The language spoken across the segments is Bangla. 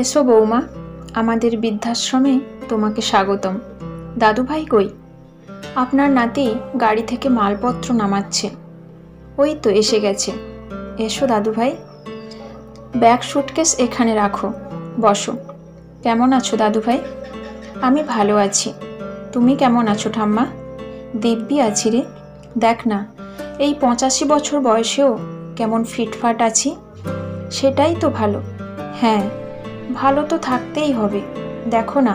এসো বৌমা, আমাদের বৃদ্ধাশ্রমে তোমাকে স্বাগতম। দাদুভাই কই? আপনার নাতি গাড়ি থেকে মালপত্র নামাচ্ছে। ওই তো এসে গেছে। এসো দাদুভাই, ব্যাগ সুটকেস এখানে রাখো, বসো। কেমন আছো দাদুভাই? আমি ভালো আছি। তুমি কেমন আছো ঠাম্মা? দিব্যি আছি রে। দেখ না, এই 85 বছর বয়সেও কেমন ফিটফাট আছি। সেটাই তো ভালো। হ্যাঁ, ভালো তো থাকতেই হবে। দেখো না,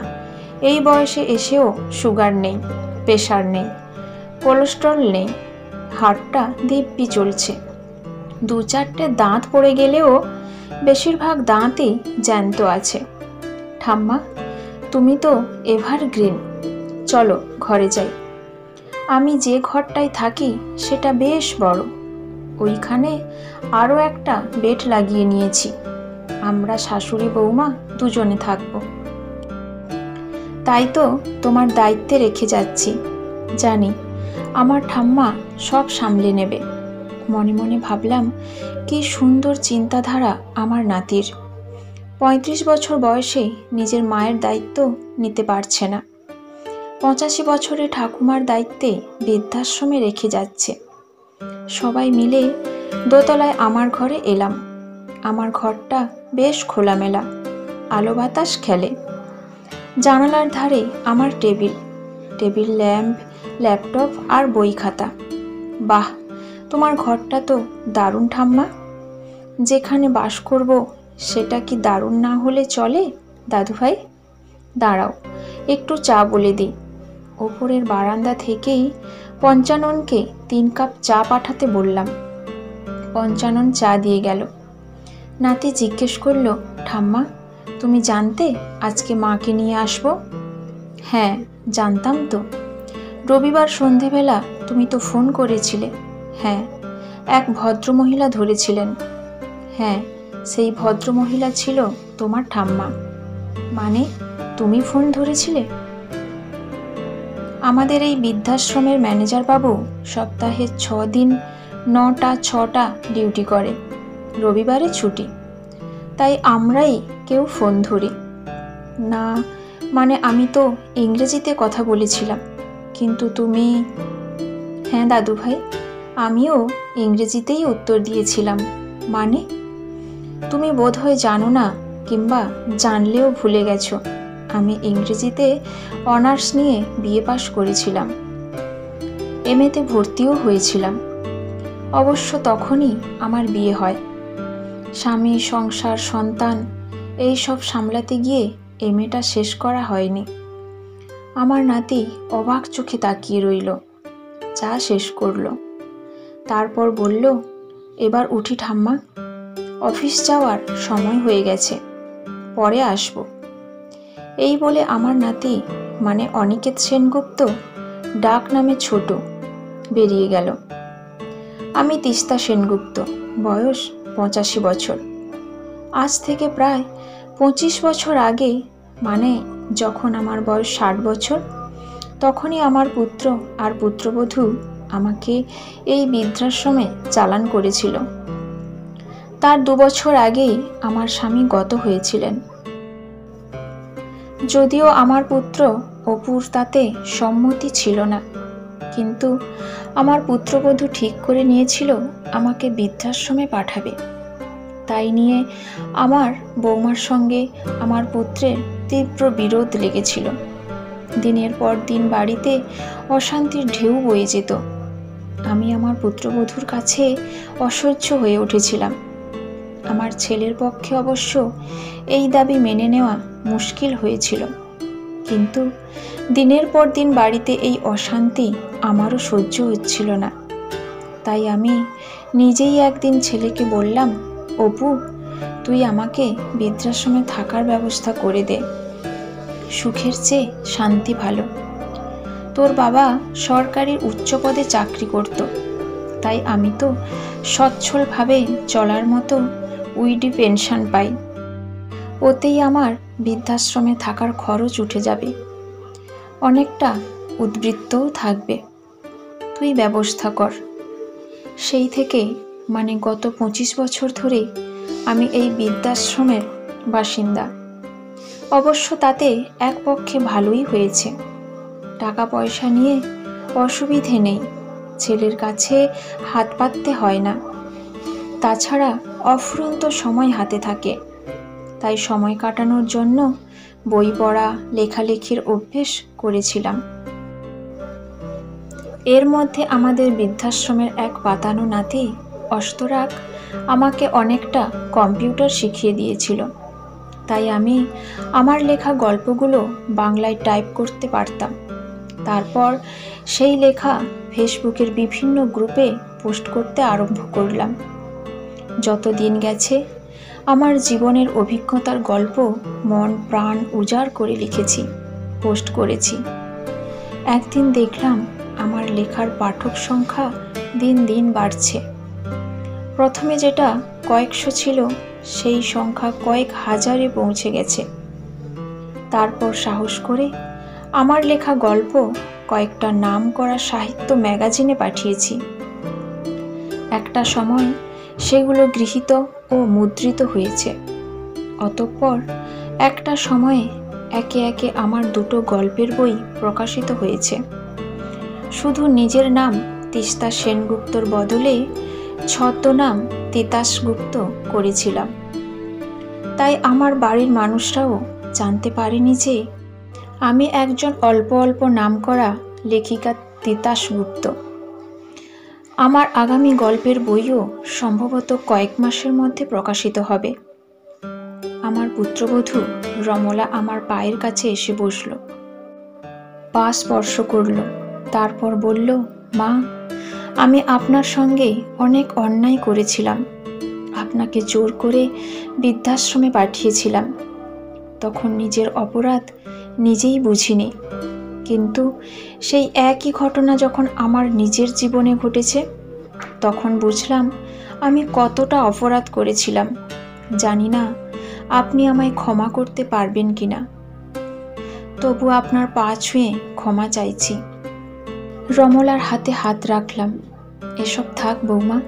এই বয়সে এসেও সুগার নেই, প্রেশার নেই, কোলেস্ট্রল নেই, হার্টটা দিব্যি চলছে। 2-4টে দাঁত পড়ে গেলেও বেশিরভাগ দাঁতই জ্যান্ত আছে। ঠাম্মা, তুমি তো এভারগ্রিন। চলো ঘরে যাই। আমি যে ঘরটায় থাকি সেটা বেশ বড়। ওইখানে আরও একটা বেড লাগিয়ে নিয়েছি। আমরা শাশুড়ি বৌমা দুজনে থাকব। তাই তো তোমার দায়িত্বে রেখে যাচ্ছি। জানি আমার ঠাম্মা সব সামলে নেবে। মনে মনে ভাবলাম, কি সুন্দর চিন্তাধারা আমার নাতির। 35 বছর বয়সে নিজের মায়ের দায়িত্ব নিতে পারছে না, 85 বছরে ঠাকুমার দায়িত্বে বৃদ্ধাশ্রমে রেখে যাচ্ছে। সবাই মিলে দোতলায় আমার ঘরে এলাম। আমার ঘরটা বেশ খোলামেলা, আলো বাতাস খেলে। জানালার ধারে আমার টেবিল ল্যাম্প, ল্যাপটপ আর বই খাতা। বাহ, তোমার ঘরটা তো দারুণ ঠাম্মা। যেখানে বাস করব সেটা কি দারুণ না হলে চলে দাদুভাই? দাঁড়াও, একটু চা বলে দিই। ওপরের বারান্দা থেকেই পঞ্চাননকে 3 কাপ চা পাঠাতে বললাম। পঞ্চানন চা দিয়ে গেল। নাতি জিজ্ঞেস করলো, ঠাম্মা, তুমি জানতে আজকে মাকে নিয়ে আসবো? হ্যাঁ, জানতাম তো। রবিবার সন্ধেবেলা তুমি তো ফোন করেছিলে। হ্যাঁ, এক ভদ্রমহিলা ধরেছিলেন। হ্যাঁ, সেই ভদ্রমহিলা ছিল তোমার ঠাম্মা। মানে, তুমি ফোন ধরেছিলে? আমাদের এই বৃদ্ধাশ্রমের ম্যানেজার বাবু সপ্তাহে 6 দিন 9টা 6টা ডিউটি করে, রবিবারে ছুটি। তাই আমরাই কেউ ফোন ধরি না। মানে আমি তো ইংরেজিতে কথা বলেছিলাম, কিন্তু তুমি? হ্যাঁ দাদুভাই, আমিও ইংরেজিতেই উত্তর দিয়েছিলাম। মানে, তুমি বোধহয় জানো না, কিংবা জানলেও ভুলে গেছো, আমি ইংরেজিতে অনার্স নিয়ে বিএ পাশ করেছিলাম, এমএতে ভর্তিও হয়েছিলাম। অবশ্য তখনই আমার বিয়ে হয়। স্বামী, সংসার, সন্তান এই সব সামলাতে গিয়ে এমএটা শেষ করা হয়নি। আমার নাতি অবাক চোখে তাকিয়ে রইল। চা শেষ করলো, তারপর বলল, এবার উঠি ঠাম্মা, অফিস যাওয়ার সময় হয়ে গেছে, পরে আসবো। এই বলে আমার নাতি, মানে অনিকেত সেনগুপ্ত, ডাক নামে ছোট, বেরিয়ে গেল। আমি তিস্তা সেনগুপ্ত, বয়স 85 বছর। আজ থেকে প্রায় 25 বছর আগে, মানে যখন আমার বয়স 60 বছর, তখনই আমার পুত্র আর পুত্রবধূ আমাকে এই বৃদ্ধাশ্রমে চালান করেছিল। তার 2 বছর আগেই আমার স্বামী গত হয়েছিলেন। যদিও আমার পুত্র অপুর তাতে সম্মতি ছিল না, কিন্তু আমার পুত্রবধূ ঠিক করে নিয়েছিল আমাকে বৃদ্ধাশ্রমে পাঠাবে। তাই নিয়ে আমার বৌমার সঙ্গে আমার পুত্রের তীব্র বিরোধ লেগেছিল। দিনের পর দিন বাড়িতে অশান্তির ঢেউ বয়ে যেত। আমি আমার পুত্রবধূর কাছে অসহ্য হয়ে উঠেছিলাম। আমার ছেলের পক্ষে অবশ্য এই দাবি মেনে নেওয়া মুশকিল হয়েছিল, কিন্তু দিনের পর দিন বাড়িতে এই অশান্তি আমারও সহ্য হচ্ছিল না। তাই আমি নিজেই একদিন ছেলেকে বললাম, অপু, তুই আমাকে বৃদ্ধাশ্রমে থাকার ব্যবস্থা করে দে। সুখের চেয়ে শান্তি ভালো। তোর বাবা সরকারি উচ্চ পদে চাকরি করত, তাই আমি তো সচ্ছলভাবে চলার মতো উইডি পেনশন পাই। ওতেই আমার বৃদ্ধাশ্রমে থাকার খরচ উঠে যাবে, অনেকটা উদ্বৃত্তও থাকবে। তুই ব্যবস্থা কর। সেই থেকে, মানে গত 25 বছর ধরে আমি এই বৃদ্ধাশ্রমের বাসিন্দা। অবশ্য তাতে এক পক্ষে ভালোই হয়েছে। টাকা পয়সা নিয়ে অসুবিধে নেই, ছেলের কাছে হাত পাততে হয় না। তাছাড়া অফুরন্ত সময় হাতে থাকে, তাই সময় কাটানোর জন্য বই পড়া, লেখালেখির অভ্যেস করেছিলাম। এর মধ্যে আমাদের বৃদ্ধাশ্রমের এক পাতানো নাতি অস্তরাগ আমাকে অনেকটা কম্পিউটার শিখিয়ে দিয়েছিল, তাই আমি আমার লেখা গল্পগুলো বাংলায় টাইপ করতে পারতাম। তারপর সেই লেখা ফেসবুকের বিভিন্ন গ্রুপে পোস্ট করতে আরম্ভ করলাম। যত দিন গেছে আমার জীবনের অভিজ্ঞতার গল্প মন প্রাণ উজাড় করে লিখেছি, পোস্ট করেছি। একদিন দেখলাম আমার লেখার পাঠক সংখ্যা দিন দিন বাড়ছে। প্রথমে যেটা কয়েকশো ছিল, সেই সংখ্যা কয়েক হাজারে পৌঁছে গেছে। তারপর সাহস করে আমার লেখা গল্প কয়েকটা নামকরা সাহিত্য ম্যাগাজিনে পাঠিয়েছি। একটা সময় সেগুলো গৃহীত ও মুদ্রিত হয়েছে। অতঃপর একটা সময়ে একে একে আমার দুটো গল্পের বই প্রকাশিত হয়েছে। শুধু নিজের নাম তিস্তা সেনগুপ্তর বদলে ছদ্মনাম তিতাস গুপ্ত করেছিলাম। তাই আমার বাড়ির মানুষরাও জানতে পারেনি যে আমি একজন অল্প অল্প নামকরা লেখিকা তিতাস গুপ্ত। আমার আগামী গল্পের বইও সম্ভবত কয়েক মাসের মধ্যে প্রকাশিত হবে। আমার পুত্রবধূ রমলা আমার পায়ের কাছে এসে বসল, পা স্পর্শ করল, তারপর বলল, মা, আমি আপনার সঙ্গে অনেক অন্যায় করেছিলাম। আপনাকে জোর করে বৃদ্ধাশ্রমে পাঠিয়েছিলাম। তখন নিজের অপরাধ নিজেই বুঝিনি, কিন্তু সেই একই ঘটনা যখন আমার নিজের জীবনে ঘটেছে, তখন বুঝলাম আমি কতটা অপরাধ করেছিলাম। জানি না আপনি আমায় ক্ষমা করতে পারবেন কিনা, তবু আপনার পা ছুঁয়ে ক্ষমা চাইছি। রমলার হাতে হাত রাখলাম। এসব থাক বৌমা,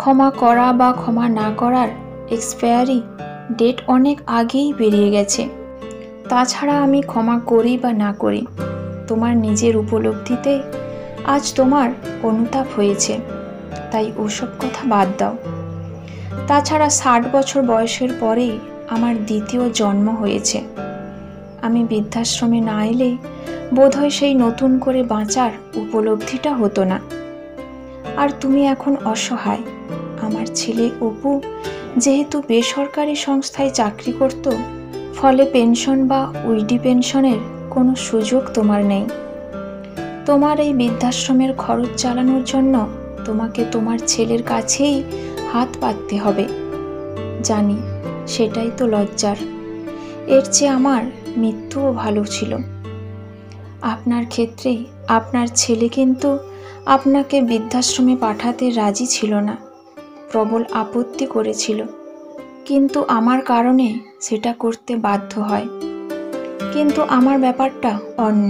ক্ষমা করা বা ক্ষমা না করার এক্সপায়ারি ডেট অনেক আগেই বেরিয়ে গেছে। তাছাড়া আমি ক্ষমা করি বা না করি, তোমার নিজের উপলব্ধিতে আজ তোমার অনুতাপ হয়েছে, তাই ওসব কথা বাদ দাও। তাছাড়া 60 বছর বয়সের পরেই আমার দ্বিতীয় জন্ম হয়েছে। আমি বৃদ্ধাশ্রমে না এলে বোধহয় সেই নতুন করে বাঁচার উপলব্ধিটা হতো না। আর তুমি এখন অসহায়। আমার ছেলে অপু যেহেতু বেসরকারি সংস্থায় চাকরি করত, ফলে পেনশন বা উইডি পেনশনের কোনো সুযোগ তোমার নেই। তোমার এই বৃদ্ধাশ্রমের খরচ চালানোর জন্য তোমাকে তোমার ছেলের কাছেই হাত পাততে হবে। জানি সেটাই তো লজ্জার, এর চেয়ে আমার মৃত্যুও ভালো ছিল। আপনার ক্ষেত্রে আপনার ছেলে কিন্তু আপনাকে বৃদ্ধাশ্রমে পাঠাতে রাজি ছিল না, প্রবল আপত্তি করেছিল, কিন্তু আমার কারণে সেটা করতে বাধ্য হয়। কিন্তু আমার ব্যাপারটা অন্য।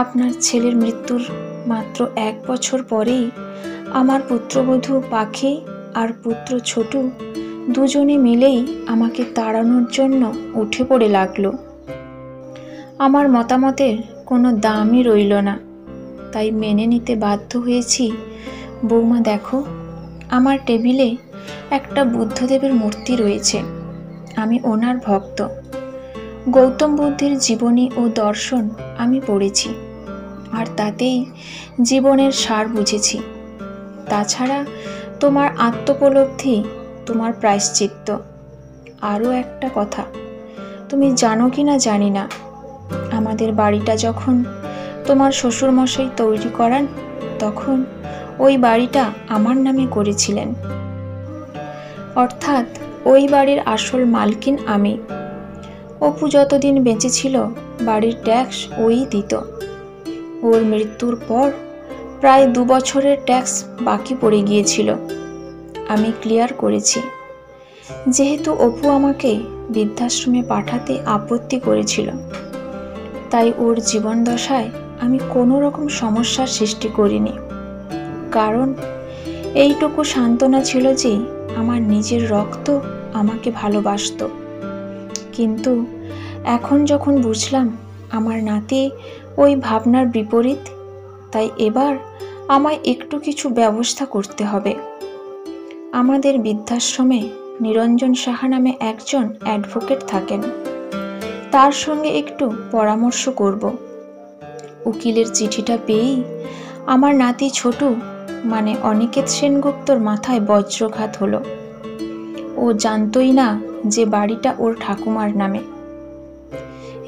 আপনার ছেলের মৃত্যুর মাত্র 1 বছর পরেই আমার পুত্রবধূ পাখি আর পুত্র ছোটু দুজনে মিলেই আমাকে তাড়ানোর জন্য উঠে পড়ে লাগলো। আমার মতামতের কোনো দামই রইল না, তাই মেনে নিতে বাধ্য হয়েছি। বৌমা দেখো, আমার টেবিলে একটা বুদ্ধদেবের মূর্তি রয়েছে। আমি ওনার ভক্ত। গৌতম বুদ্ধের জীবনী ও দর্শন আমি পড়েছি, আর তাতেই জীবনের সার বুঝেছি। তাছাড়া তোমার আত্মোপলব্ধি তোমার প্রায়শ্চিত্ত। আরও একটা কথা, তুমি জানো কি না জানি না, আমাদের বাড়িটা যখন তোমার শ্বশুরমশাই তৈরি করান, তখন ওই বাড়িটা আমার নামে করেছিলেন। অর্থাৎ ওই বাড়ির আসল মালকিন আমি। অপু যতদিন বেঁচে ছিল বাড়ির ট্যাক্স ওই দিত। ওর মৃত্যুর পর প্রায় 2 বছরের ট্যাক্স বাকি পড়ে গিয়েছিল, আমি ক্লিয়ার করেছি। যেহেতু অপু আমাকে বৃদ্ধাশ্রমে পাঠাতে আপত্তি করেছিল, তাই ওর জীবন দশায় আমি কোনো রকম সমস্যার সৃষ্টি করিনি। কারণ এইটুকু সান্ত্বনা ছিল যে আমার নিজের রক্ত আমাকে ভালোবাসত। কিন্তু এখন যখন বুঝলাম আমার নাতি ওই ভাবনার বিপরীত, তাই এবার আমায় একটু কিছু ব্যবস্থা করতে হবে। আমাদের বৃদ্ধাশ্রমে নিরঞ্জন সাহা নামে একজন অ্যাডভোকেট থাকেন, তার সঙ্গে একটু পরামর্শ করব। উকিলের চিঠিটা পেয়েই আমার নাতি ছোটু মানে অনিকেত সেনগুপ্তর মাথায় বজ্রঘাত হলো। ও জানতই না যে বাড়িটা ওর ঠাকুমার নামে।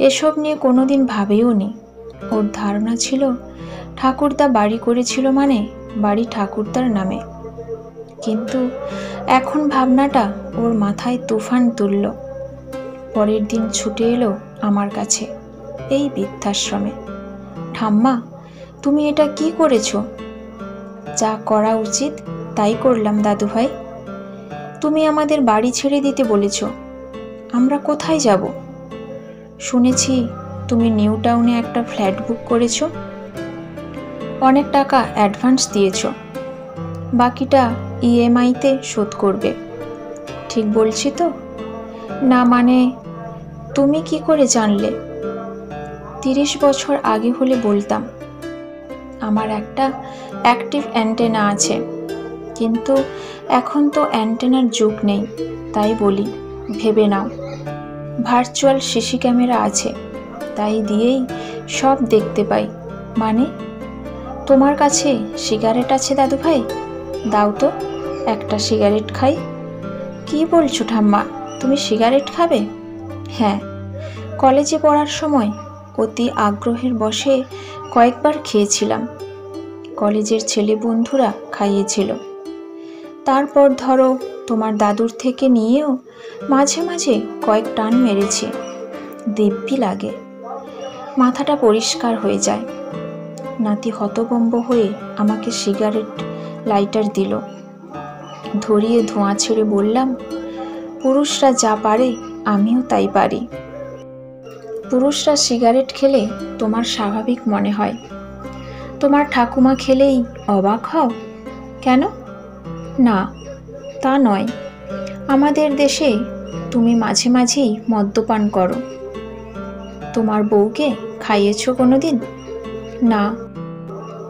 এসব নিয়ে কোনোদিন ভাবেও নি। ওর ধারণা ছিল ঠাকুরদা বাড়ি করেছিল মানে বাড়ি ঠাকুরদার নামে। কিন্তু এখন ভাবনাটা ওর মাথায় তুফান তুলল। পরের দিন ছুটে এলো আমার কাছে, এই বৃদ্ধাশ্রমে। ঠাম্মা, তুমি এটা কি করেছো? যা করা উচিত তাই করলাম দাদুভাই। তুমি আমাদের বাড়ি ছেড়ে দিতে বলেছ। আমরা কোথায় যাব? শুনেছি তুমি নিউ টাউনে একটা ফ্ল্যাট বুক করেছ, অনেক টাকা অ্যাডভান্স দিয়েছ, বাকিটা ইএমআইতে শোধ করবে। ঠিক বলছি তো? না মানে তুমি কি করে জানলে? 30 বছর আগে হলে বলতাম। আমার একটা অ্যাক্টিভ অ্যান্টেনা আছে, কিন্তু এখন তো অ্যান্টেনার যুগ নেই, তাই বলি ভেবে নাও। ভার্চুয়াল সিসি ক্যামেরা আছে, তাই দিয়েই সব দেখতে পাই। মানে তোমার কাছে সিগারেট আছে দাদুভাই? দাও তো, একটা সিগারেট খাই। কি বলছো ঠাম্মা, তুমি সিগারেট খাবে? হ্যাঁ, কলেজে পড়ার সময় অতি আগ্রহের বশে কয়েকবার খেয়েছিলাম। কলেজের ছেলে বন্ধুরা খাইয়েছিল। তারপর ধরো তোমার দাদুর থেকে নিয়েও মাঝে মাঝে কয়েক টান মেরেছি। দিব্যি লাগে, মাথাটা পরিষ্কার হয়ে যায়। নাতি হতভম্ব হয়ে আমাকে সিগারেট লাইটার দিল। ধরিয়ে ধোঁয়া ছেড়ে বললাম, পুরুষরা যা পারে আমিও তাই পারি। পুরুষরা সিগারেট খেলে তোমার স্বাভাবিক মনে হয়, তোমার ঠাকুমা খেলেই অবাক হও কেন? না, তা নয়। আমাদের দেশে তুমি মাঝে মাঝেই মদ্যপান করো। তোমার বউকে খাইয়েছো কোনোদিন? না।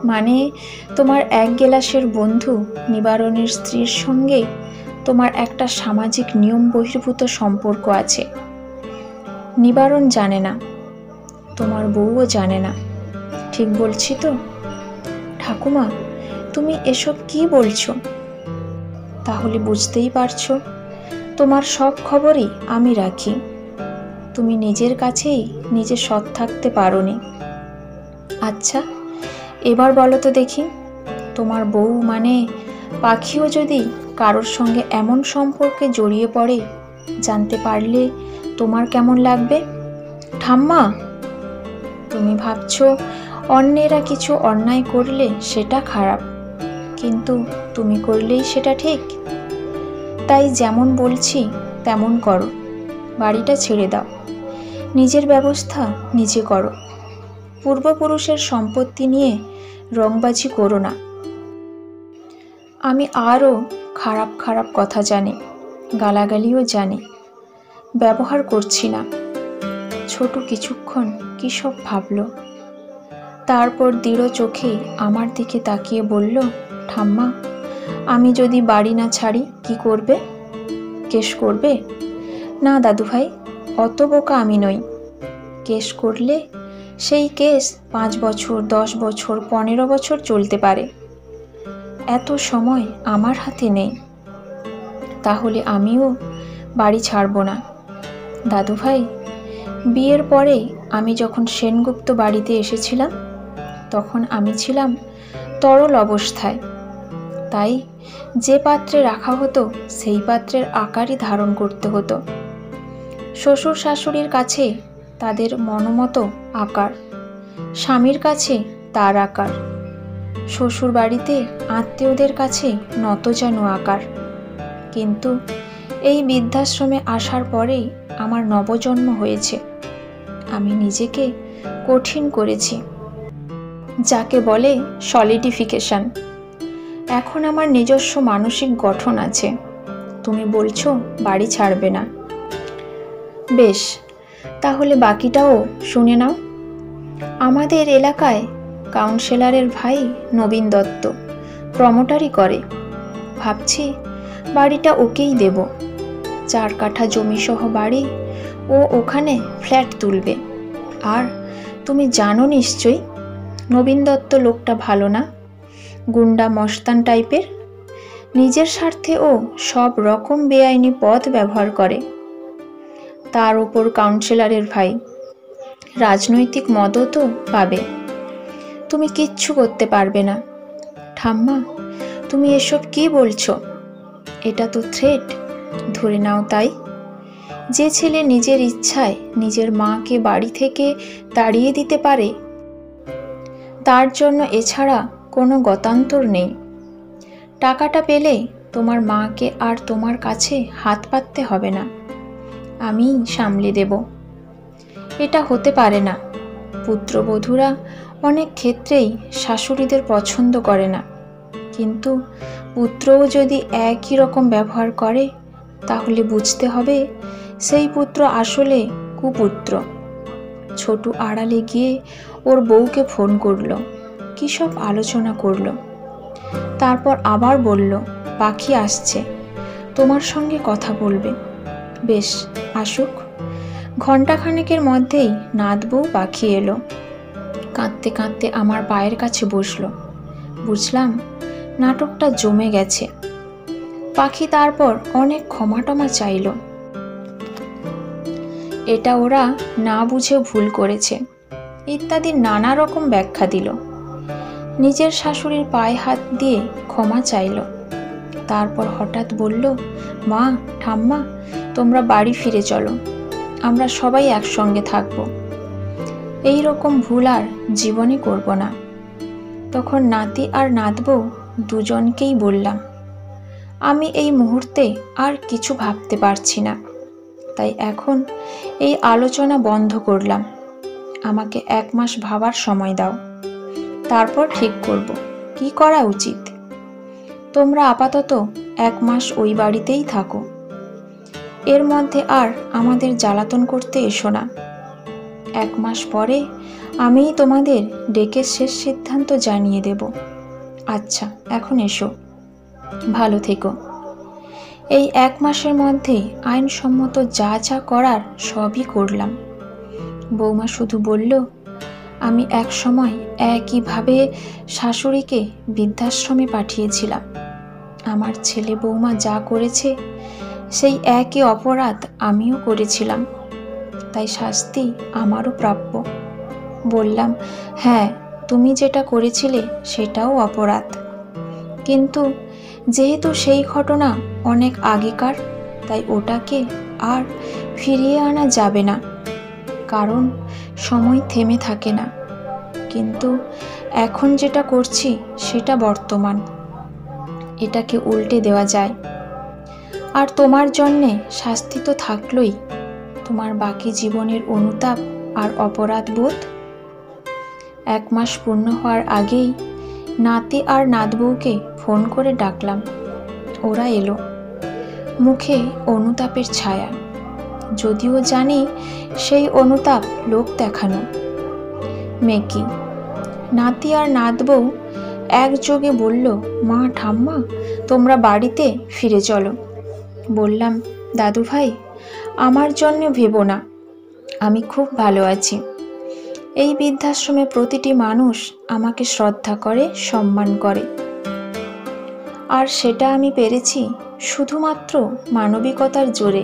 মানে তোমার এক গেলাসের বন্ধু নিবারণের স্ত্রীর সঙ্গে তোমার একটা সামাজিক নিয়ম বহির্ভূত সম্পর্ক আছে। নিবারণ জানে না, তোমার বউও জানে না। ঠিক বলছি তো? ঠাকুমা, তুমি এসব কি বলছো? তাহলে বুঝতেই পারছো, তোমার সব খবরই আমি রাখি। তুমি নিজের কাছেই নিজে সৎ থাকতে পারোনি। আচ্ছা, এবার বলো তো দেখি, তোমার বউ মানে পাখিও যদি কারোর সঙ্গে এমন সম্পর্কে জড়িয়ে পড়ে, জানতে পারলে তোমার কেমন লাগবে? ঠাম্মা, তুমি ভাবছো অন্যেরা কিছু অন্যায় করলে সেটা খারাপ, কিন্তু তুমি করলেই সেটা ঠিক। তাই যেমন বলছি তেমন করো, বাড়িটা ছেড়ে দাও, নিজের ব্যবস্থা নিজে করো। পূর্বপুরুষের সম্পত্তি নিয়ে রংবাজি করো না। আমি আরও খারাপ খারাপ কথা জানি, গালাগালিও জানি, ব্যবহার করছি না। ছোট কিছুক্ষণ কী সব ভাবলো, তারপর দৃঢ় চোখে আমার দিকে তাকিয়ে বলল, ঠাম্মা, আমি যদি বাড়ি না ছাড়ি কি করবে? কেস করবে? না দাদুভাই, অত বোকা আমি নই। কেস করলে সেই কেস 5 বছর, 10 বছর, 15 বছর চলতে পারে। এত সময় আমার হাতে নেই। তাহলে আমিও বাড়ি ছাড়ব না। দাদুভাই, বিয়ের পরে আমি যখন সেনগুপ্ত বাড়িতে এসেছিলাম, তখন আমি ছিলাম তরল অবস্থায়। তাই যে পাত্রে রাখা হতো সেই পাত্রের আকারই ধারণ করতে হতো। শ্বশুর শাশুড়ির কাছে তাদের মনোমতো আকার, স্বামীর কাছে তার আকার, শ্বশুর বাড়িতে আত্মীয়দের কাছে নতজানু আকার। কিন্তু এই বৃদ্ধাশ্রমে আসার পরেই আমার নবজন্ম হয়েছে। আমি নিজেকে কঠিন করেছি, যাকে বলে সলিডিফিকেশন। এখন আমার নিজস্ব মানসিক গঠন আছে। তুমি বলছো বাড়ি ছাড়বে না। বেশ, তাহলে বাকিটাও শুনে নাও। আমাদের এলাকায় কাউন্সিলরের ভাই নবীন দত্ত প্রমোটারি করে। ভাবছি বাড়িটা ওকেই দেব। 4 কাঠা জমিসহ বাড়ি, ও ওখানে ফ্ল্যাট তুলবে। আর তুমি জানো নিশ্চয়ই নবীন দত্ত লোকটা ভালো না, গুন্ডা মস্তান টাইপের। নিজের স্বার্থে ও সব রকম বেআইনি পথ ব্যবহার করে। তার ওপর কাউন্সিলরের ভাই, রাজনৈতিক মদতও তো পাবে। তুমি কিচ্ছু করতে পারবে না। ঠাম্মা, তুমি এসব কি বলছো? এটা তো থ্রেট ধরে নাও। তাই যে ছেলে নিজের ইচ্ছায় নিজের মাকে বাড়ি থেকে তাড়িয়ে দিতে পারে, তার জন্য এছাড়া কোনো গতান্তর নেই। টাকাটা পেলে তোমার মাকে আর তোমার কাছে হাত পাততে হবে না, আমি সামলে দেব। এটা হতে পারে না। পুত্রবধূরা অনেক ক্ষেত্রেই শাশুড়িদের পছন্দ করে না, কিন্তু পুত্রও যদি একই রকম ব্যবহার করে, তাহলে বুঝতে হবে সেই পুত্র আসলে কুপুত্র। ছোটু আড়ালে গিয়ে ওর বউকে ফোন করলো, কী সব আলোচনা করলো। তারপর আবার বলল, পাখি আসছে, তোমার সঙ্গে কথা বলবে। বেশ, আসুক। ঘণ্টাখানেকের মধ্যেই নাত বউ পাখি এলো। কাঁদতে কাঁদতে আমার পায়ের কাছে বসলো। বুঝলাম নাটকটা জমে গেছে। পাখি তারপর অনেক ক্ষমাটমা চাইল। এটা ওরা না বুঝে ভুল করেছে ইত্যাদি নানা রকম ব্যাখ্যা দিল। নিজের শাশুড়ির পায়ে হাত দিয়ে ক্ষমা চাইল। তারপর হঠাৎ বলল, মা, ঠাম্মা, তোমরা বাড়ি ফিরে চলো, আমরা সবাই একসঙ্গে থাকব। এই রকম ভুল আর জীবনে করব না। তখন নাতি আর নাতবউ দুজনকেই বললাম, আমি এই মুহূর্তে আর কিছু ভাবতে পারছি না, তাই এখন এই আলোচনা বন্ধ করলাম। আমাকে 1 মাস ভাবার সময় দাও, তারপর ঠিক করব কি করা উচিত। তোমরা আপাতত 1 মাস ওই বাড়িতেই থাকো। এর মধ্যে আর আমাদের জ্বালাতন করতে এসো না। 1 মাস পরে আমিই তোমাদের ডেকে শেষ সিদ্ধান্ত জানিয়ে দেব। আচ্ছা, এখন এসো, ভালো থেকো। এই 1 মাসের মধ্যেই আইনসম্মত যা যা করার সবই করলাম। বৌমা শুধু বলল, আমি এক সময় একইভাবে শাশুড়িকে বৃদ্ধাশ্রমে পাঠিয়েছিলাম। আমার ছেলে বৌমা যা করেছে সেই একই অপরাধ আমিও করেছিলাম, তাই শাস্তি আমারও প্রাপ্য। বললাম, হ্যাঁ, তুমি যেটা করেছিলে সেটাও অপরাধ, কিন্তু যেহেতু সেই ঘটনা অনেক আগেকার, তাই ওটাকে আর ফিরিয়ে আনা যাবে না, কারণ সময় থেমে থাকে না। কিন্তু এখন যেটা করছি সেটা বর্তমান, এটাকে উল্টে দেওয়া যায়। আর তোমার জন্যে শাস্তি তো থাকলোই, তোমার বাকি জীবনের অনুতাপ আর অপরাধ বোধ। 1 মাস পূর্ণ হওয়ার আগেই নাতি আর নাতবউকে ফোন করে ডাকলাম। ওরা এলো, মুখে অনুতাপের ছায়া, যদিও জানি সেই অনুতাপ লোক দেখানো। মেকি, নাতি আর নাতবউ একযোগে বলল, মা, ঠাম্মা, তোমরা বাড়িতে ফিরে চলো। বললাম, দাদু ভাই, আমার জন্য ভেবো না, আমি খুব ভালো আছি। এই বৃদ্ধাশ্রমে প্রতিটি মানুষ আমাকে শ্রদ্ধা করে, সম্মান করে, আর সেটা আমি পেরেছি শুধুমাত্র মানবিকতার জোরে,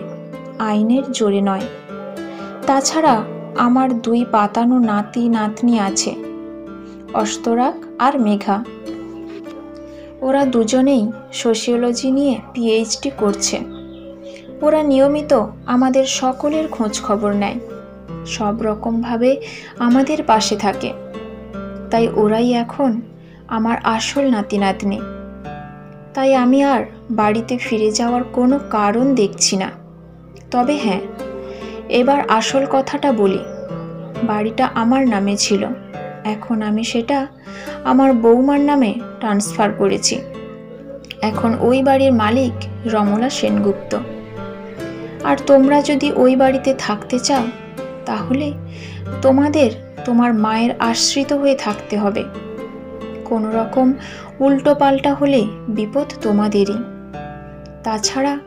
আইনের জোরে নয়। তাছাড়া আমার 2 পাতানো নাতি নাতনি আছে, অস্তরাগ আর মেঘা। ওরা দুজনেই সোশিওলজি নিয়ে PhD করছে। ওরা নিয়মিত আমাদের সকলের খোঁজ খবর নেয়, সব রকমভাবে আমাদের পাশে থাকে। তাই ওরাই এখন আমার আসল নাতি নাতনি। তাই আমি আর বাড়িতে ফিরে যাওয়ার কোনো কারণ দেখছি না। তবে হ্যাঁ, এবার আসল কথাটা বলি। বাড়িটা আমার নামে ছিল, এখন আমি সেটা আমার বৌমার নামে ট্রান্সফার করেছি। এখন ওই বাড়ির মালিক রমলা সেনগুপ্ত। আর তোমরা যদি ওই বাড়িতে থাকতে চাও তাহলে তোমাদের তোমার মায়ের আশ্রিত হয়ে থাকতে হবে। কোনো রকম উল্টো পাল্টা হলে বিপদ তোমাদেরই। তাছাড়া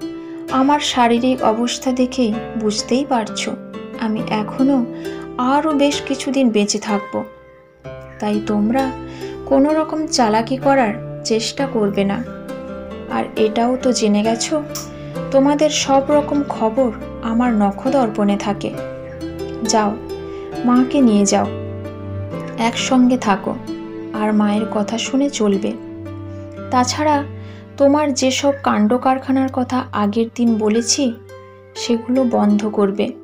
আমার শারীরিক অবস্থা দেখেই বুঝতেই পারছো আমি এখনো আরও বেশ কিছুদিন বেঁচে থাকবো। তাই তোমরা কোনো রকম চালাকি করার চেষ্টা করবে না। আর এটাও তো জেনে গেছো তোমাদের সব রকম খবর আমার নখদর্পণে থাকে। যাও, মাকে নিয়ে যাও, একসঙ্গে থাকো আর মায়ের কথা শুনে চলবে। তাছাড়া তোমার যেসব কাণ্ড কারখানার কথা আগের দিন বলেছি সেগুলো বন্ধ করবে।